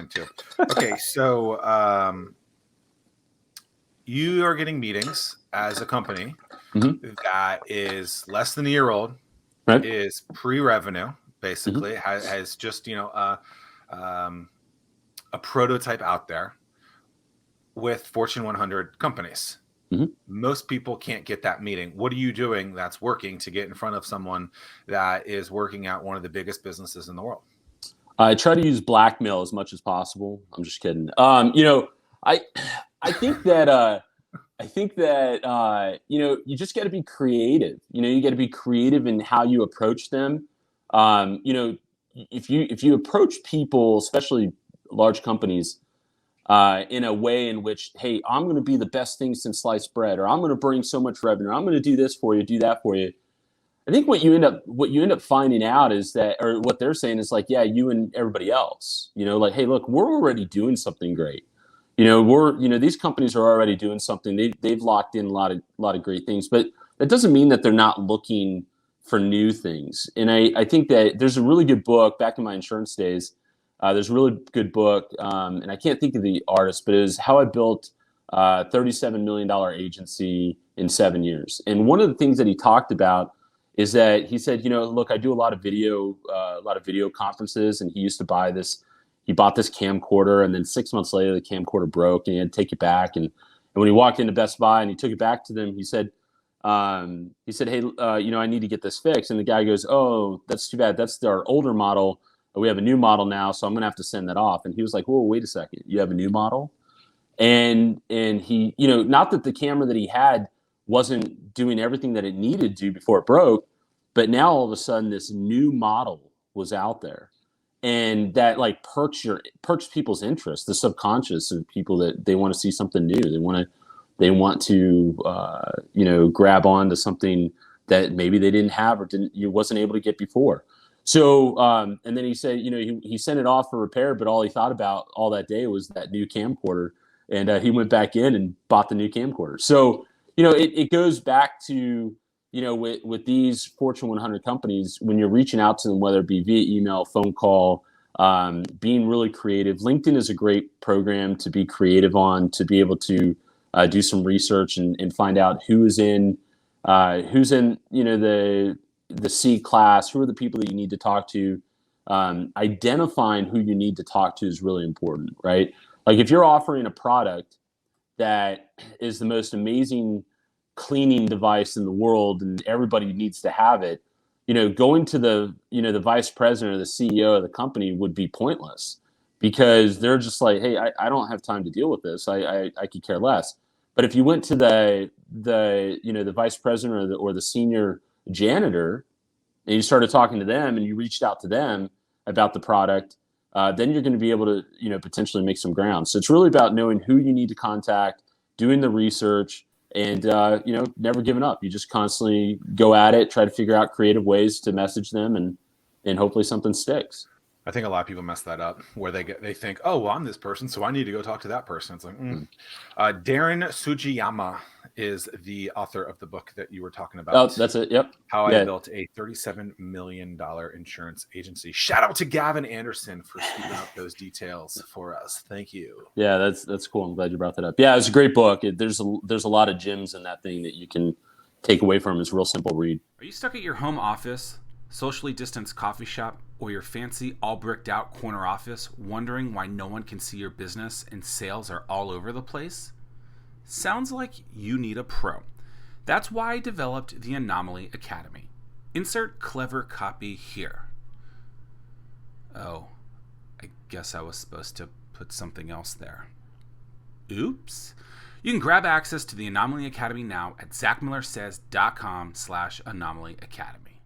can too. Okay, so you are getting meetings as a company that is less than a year old, right? Is pre-revenue, basically, has just, a prototype out there with Fortune 100 companies. Most people can't get that meeting. What are you doing that's working to get in front of someone that is working at one of the biggest businesses in the world? I try to use blackmail as much as possible. I'm just kidding. I think that you just got to be creative. You got to be creative in how you approach them. If you approach people, especially large companies, in a way in which, hey, I'm going to be the best thing since sliced bread, or I'm going to bring so much revenue, or I'm going to do this for you, do that for you. I think what you end up finding out is that, or what they're saying is like, yeah, you and everybody else, like, hey, look, we're already doing something great. These companies are already doing something. They've locked in a lot of great things, but that doesn't mean that they're not looking for new things. And I think that there's a really good book back in my insurance days. There's a really good book, and I can't think of the artist, but it was How I Built a $37 million agency in 7 years. And one of the things that he talked about is that he said, look, I do a lot of video conferences, and he used to buy this. He bought this camcorder, and then 6 months later, the camcorder broke, and he had to take it back. And when he walked into Best Buy and he took it back to them, he said, hey, I need to get this fixed. And the guy goes, oh, that's too bad. That's our older model. We have a new model now, so I'm going to have to send that off. And he was like, whoa, wait a second. You have a new model? And he, not that the camera that he had wasn't doing everything that it needed to before it broke, but now all of a sudden this new model was out there. And that like perks people's interest, the subconscious of people, that they want to see something new. They want to grab on to something that maybe they didn't have or wasn't able to get before. So and then he said, he sent it off for repair, but all he thought about all that day was that new camcorder, and he went back in and bought the new camcorder. So it goes back to with these Fortune 100 companies, when you're reaching out to them, whether it be via email, phone call, being really creative. LinkedIn is a great program to be creative on, to be able to do some research and find out who's in the C class, who are the people that you need to talk to. Identifying who you need to talk to is really important, right? Like if you're offering a product that is the most amazing cleaning device in the world and everybody needs to have it, going to the vice president or the CEO of the company would be pointless, because they're just like, hey, I don't have time to deal with this. I could care less. But if you went to the vice president or the senior janitor, and you started talking to them and you reached out to them about the product, then you're going to be able to potentially make some ground. So it's really about knowing who you need to contact, doing the research, and never giving up. You just constantly go at it, try to figure out creative ways to message them, and hopefully something sticks. I think a lot of people mess that up, where they think, oh, well, I'm this person, so I need to go talk to that person. It's like, Darren Sugiyama is the author of the book that you were talking about. Oh, that's it. Yep. How I Built a $37 million insurance agency. Shout out to Gavin Anderson for speaking out those details for us. Thank you. Yeah, that's cool. I'm glad you brought that up. Yeah, it's a great book. There's a lot of gems in that thing that you can take away from. It's a real simple read. Are you stuck at your home office, socially distanced coffee shop, or your fancy all bricked out corner office, wondering why no one can see your business and sales are all over the place? Sounds like you need a pro. That's why I developed the Anomaly Academy. Insert clever copy here. Oh, I guess I was supposed to put something else there. Oops. You can grab access to the Anomaly Academy now at ZachMillerSays.com/Anomaly Academy.